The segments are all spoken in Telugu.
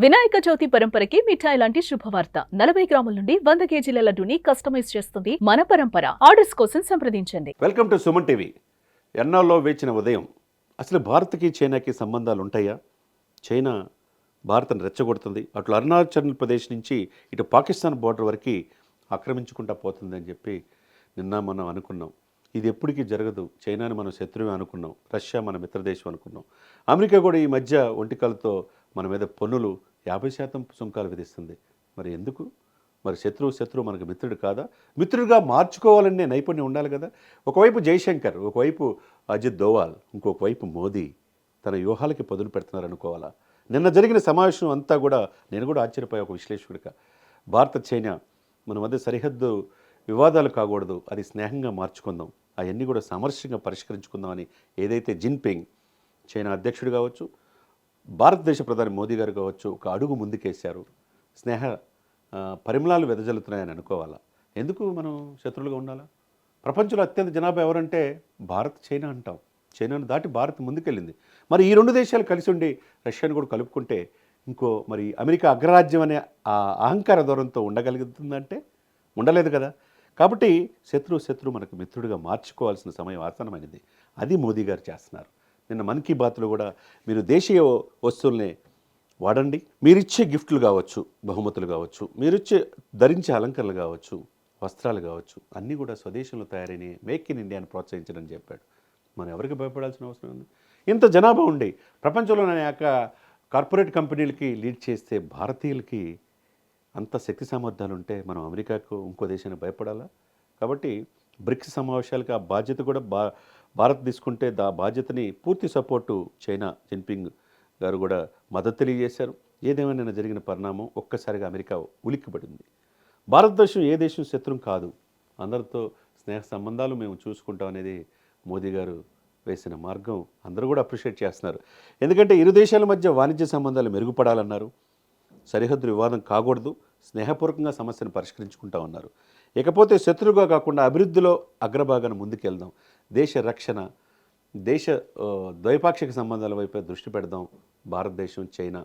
వినాయక చవితి పరంపరకి మిఠాయి లాంటి శుభవార్త 40 గ్రాముల నుండి 100 కేజీల లడ్డూని కస్టమైజ్ చేస్తుంది మన పరంపర. ఆర్డర్స్ కోసం సంప్రదించండి. Welcome to Suman TV. ఎన్నాళ్ళలో వేచిన ఉదయం. అసలు భారత్కి చైనాకి సంబంధాలు ఉంటాయా? చైనా భారత్ను రెచ్చగొడుతుంది. అటు అరుణాచల్ ప్రదేశ్ నుంచి ఇటు పాకిస్తాన్ బోర్డర్ వరకు ఆక్రమించుకుంటా పోతుందని చెప్పి నిన్న మనం అనుకున్నాం. ఇది ఎప్పటికీ జరగదు. చైనాని మనం శత్రువే అనుకున్నాం. రష్యా మన మిత్రదేశం అనుకున్నాం. అమెరికా కూడా ఈ మధ్య ఒంటికాలతో మన మీద పన్నులు 50% సుంకాలు విధిస్తుంది. మరి ఎందుకు? మరి శత్రువు మనకు మిత్రుడు కాదా? మిత్రుడిగా మార్చుకోవాలనే నైపుణ్యం ఉండాలి కదా. ఒకవైపు జైశంకర్, ఒకవైపు అజిత్ దోవాల్, ఇంకొక వైపు మోదీ తన వ్యూహాలకి పదును పెడుతున్నారు అనుకోవాలా? నిన్న జరిగిన సమావేశం అంతా కూడా నేను కూడా ఆశ్చర్యపోయా ఒక విశ్లేషకుడిగా. భారత చైనా మన మధ్య సరిహద్దు వివాదాలు కాకూడదు, అది స్నేహంగా మార్చుకుందాం, అవన్నీ కూడా సామరస్యంగా పరిష్కరించుకుందామని ఏదైతే జిన్పింగ్ చైనా అధ్యక్షుడు కావచ్చు, భారతదేశ ప్రధాని మోదీ గారు కావచ్చు ఒక అడుగు ముందుకేశారు. స్నేహ పరిమళాలు వెదజల్లుతున్నాయని అనుకోవాలా? ఎందుకు మనం శత్రువులుగా ఉండాలా? ప్రపంచంలో అత్యంత జనాభా ఎవరంటే భారత్ చైనా అంటాం. చైనాను దాటి భారత్ ముందుకెళ్ళింది. మరి ఈ రెండు దేశాలు కలిసి ఉండి రష్యాను కూడా కలుపుకుంటే ఇంకో మరి అమెరికా అగ్రరాజ్యం అనే ఆ అహంకార దూరంతో ఉండగలుగుతుందంటే ఉండలేదు కదా. కాబట్టి శత్రువు మనకు మిత్రుడిగా మార్చుకోవాల్సిన సమయం ఆసన్నమైనది. అది మోదీ గారు చేస్తున్నారు. నిన్న మన్ కీ బాత్లో కూడా మీరు దేశీయ వస్తువుల్ని వాడండి, మీరిచ్చే గిఫ్ట్లు కావచ్చు, బహుమతులు కావచ్చు, మీరిచ్చే ధరించే అలంకరణలు కావచ్చు, వస్త్రాలు కావచ్చు, అన్నీ కూడా స్వదేశంలో తయారైన మేక్ ఇన్ ఇండియాని ప్రోత్సహించడని చెప్పాడు. మనం ఎవరికి భయపడాల్సిన అవసరం ఉంది? ఇంత జనాభా ఉండి ప్రపంచంలో అనేక కార్పొరేట్ కంపెనీలకి లీడ్ చేస్తే భారతీయులకి అంత శక్తి సామర్థ్యాలు ఉంటే మనం అమెరికాకు ఇంకో దేశానికి భయపడాలా? కాబట్టి బ్రిక్స్ సమావేశాలకు ఆ బాధ్యత కూడా భారత్ తీసుకుంటే బాధ్యతని పూర్తి సపోర్టు చైనా జిన్పింగ్ గారు కూడా మద్దతు తెలియజేశారు. ఏదేమైనా జరిగిన పరిణామం ఒక్కసారిగా అమెరికా ఉలిక్కిపడింది. భారతదేశం ఏ దేశం శత్రువు కాదు, అందరితో స్నేహ సంబంధాలు మేము చూసుకుంటాం అనేది మోదీ గారు వేసిన మార్గం అందరూ కూడా అప్రిషియేట్ చేస్తున్నారు. ఎందుకంటే ఇరు దేశాల మధ్య వాణిజ్య సంబంధాలు మెరుగుపడాలన్నారు. సరిహద్దు వివాదం కాకూడదు, స్నేహపూర్వకంగా సమస్యను పరిష్కరించుకుంటా ఉన్నారు. ఇకపోతే శత్రువుగా కాకుండా అభివృద్ధిలో అగ్రభాగాన ముందుకెళ్దాం, దేశ రక్షణ, దేశ ద్వైపాక్షిక సంబంధాల వైపే దృష్టి పెడదాం, భారతదేశం చైనా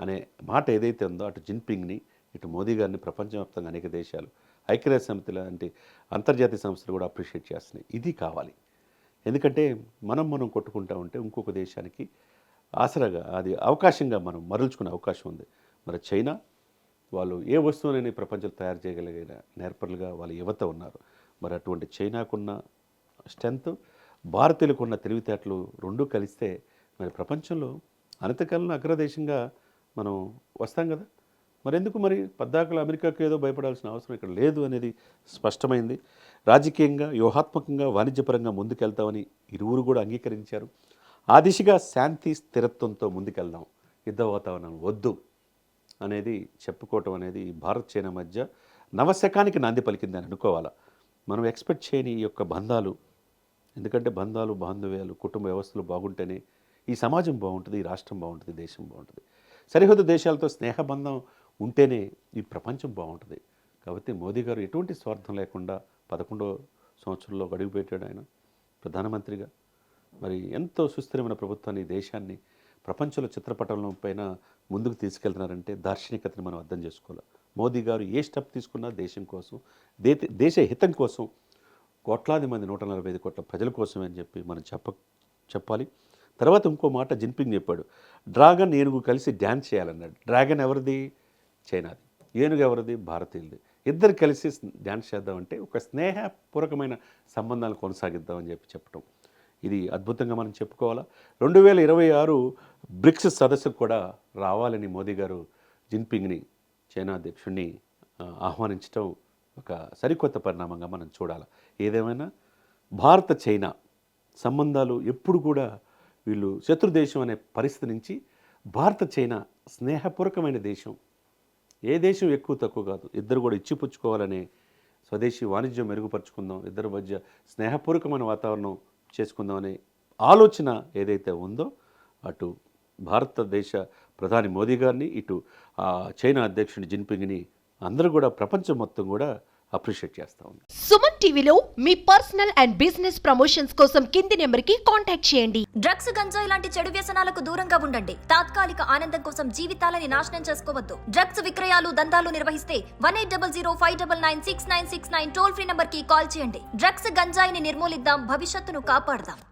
అనే మాట ఏదైతే ఉందో అటు జిన్పింగ్ని ఇటు మోదీ గారిని ప్రపంచవ్యాప్తంగా అనేక దేశాలు, ఐక్యరాజ్య సమితి లాంటి అంతర్జాతీయ సంస్థలు కూడా అప్రిషియేట్ చేస్తున్నాయి. ఇది కావాలి. ఎందుకంటే మనం కొట్టుకుంటా ఉంటే ఇంకొక దేశానికి ఆసరాగా అది అవకాశంగా మనం మరల్చుకునే అవకాశం ఉంది. మరి చైనా వాళ్ళు ఏ వస్తువునైనా ప్రపంచంలో తయారు చేయగలిగిన నేర్పరులుగా వాళ్ళ యువత ఉన్నారు. మరి అటువంటి చైనాకున్న స్ట్రెంత్, భారతీయులకున్న తెలివితేటలు రెండూ కలిస్తే మరి ప్రపంచంలో అనతికాలంలో అగ్రదేశంగా మనం వస్తాం కదా. మరెందుకు మరి పద్దాకలు అమెరికాకు ఏదో భయపడాల్సిన అవసరం ఇక్కడ లేదు అనేది స్పష్టమైంది. రాజకీయంగా, వ్యూహాత్మకంగా, వాణిజ్యపరంగా ముందుకెళ్తామని ఇరువురు కూడా అంగీకరించారు. ఆ దిశగా శాంతి స్థిరత్వంతో ముందుకెళ్దాం, యుద్ధ వాతావరణం వద్దు అనేది చెప్పుకోవటం అనేది భారత్ చైనా మధ్య నవశకానికి నాంది పలికిందని అనుకోవాలా. మనం ఎక్స్పెక్ట్ చేయని ఈ యొక్క బంధాలు, ఎందుకంటే బంధాలు, బాంధవ్యాలు, కుటుంబ వ్యవస్థలు బాగుంటేనే ఈ సమాజం బాగుంటుంది, ఈ రాష్ట్రం బాగుంటుంది, దేశం బాగుంటుంది. సరిహద్దు దేశాలతో స్నేహబంధం ఉంటేనే ఈ ప్రపంచం బాగుంటుంది. కాబట్టి మోదీ గారు ఎటువంటి స్వార్థం లేకుండా 11వ సంవత్సరంలో అడుగుపెట్టాడు. ఆయన ప్రధానమంత్రిగా మరి ఎంతో సుస్థిరమైన ప్రభుత్వాన్ని, దేశాన్ని ప్రపంచంలో చిత్రపటంలో పైన ముందుకు తీసుకెళ్తున్నారంటే దార్శనికతను మనం అర్థం చేసుకోవాలి. మోదీ గారు ఏ స్టెప్ తీసుకున్నా దేశం కోసం, దేశ హితం కోసం, కోట్లాది మంది 145 కోట్ల ప్రజల కోసమే అని చెప్పి మనం చెప్పాలి. తర్వాత ఇంకో మాట జిన్పింగ్ చెప్పాడు, డ్రాగన్ ఏనుగు కలిసి డ్యాన్స్ చేయాలన్నాడు. డ్రాగన్ ఎవరిది? చైనాది. ఏనుగు ఎవరిది? భారతీయులది. ఇద్దరు కలిసి డ్యాన్స్ చేద్దామంటే ఒక స్నేహపూర్వకమైన సంబంధాలు కొనసాగిద్దామని చెప్పటం ఇది అద్భుతంగా మనం చెప్పుకోవాలా. 2026 బ్రిక్స్ సదస్సుకు కూడా రావాలని మోదీ గారు జిన్పింగ్ని, చైనా అధ్యక్షుడిని ఆహ్వానించడం ఒక సరికొత్త పరిణామంగా మనం చూడాలి. ఏదేమైనా భారత చైనా సంబంధాలు ఎప్పుడు కూడా వీళ్ళు శత్రు దేశం అనే పరిస్థితి నుంచి భారత చైనా స్నేహపూర్వకమైన దేశం, ఏ దేశం ఎక్కువ తక్కువ కాదు, ఇద్దరు కూడా ఇచ్చిపుచ్చుకోవాలనే స్వదేశీ వాణిజ్యం మెరుగుపరుచుకుందాం, ఇద్దరి మధ్య స్నేహపూర్వకమైన వాతావరణం చేసుకుందాం అనే ఆలోచన ఏదైతే ఉందో అటు భారతదేశ ప్రధాని మోదీ గారిని, ఇటు చైనా అధ్యక్షుని జిన్పింగ్ని అందరూ కూడా ప్రపంచం మొత్తం కూడా అప్రిషియేట్ చేస్తూ ఉంది. సుమన్ టీవీలో మీ పర్సనల్ అండ్ బిజినెస్ ప్రమోషన్స్ కోసం కింది నెంబర్కి కాంటాక్ట్ చేయండి. డ్రగ్స్, గంజాయి లాంటి చెడు వ్యసనాలకు దూరంగా ఉండండి. తాత్కాలిక ఆనందం కోసం జీవితాలని నాశనం చేసుకోవద్దు. డ్రగ్స్ విక్రయాలు, దందాలు నిర్వహిస్తే 1800-599-6969 టోల్ ఫ్రీ నంబర్ కి కాల్ చేయండి. డ్రగ్స్, గంజాయిని నిర్మూలిద్దాం, భవిష్యత్తును కాపాడదాం.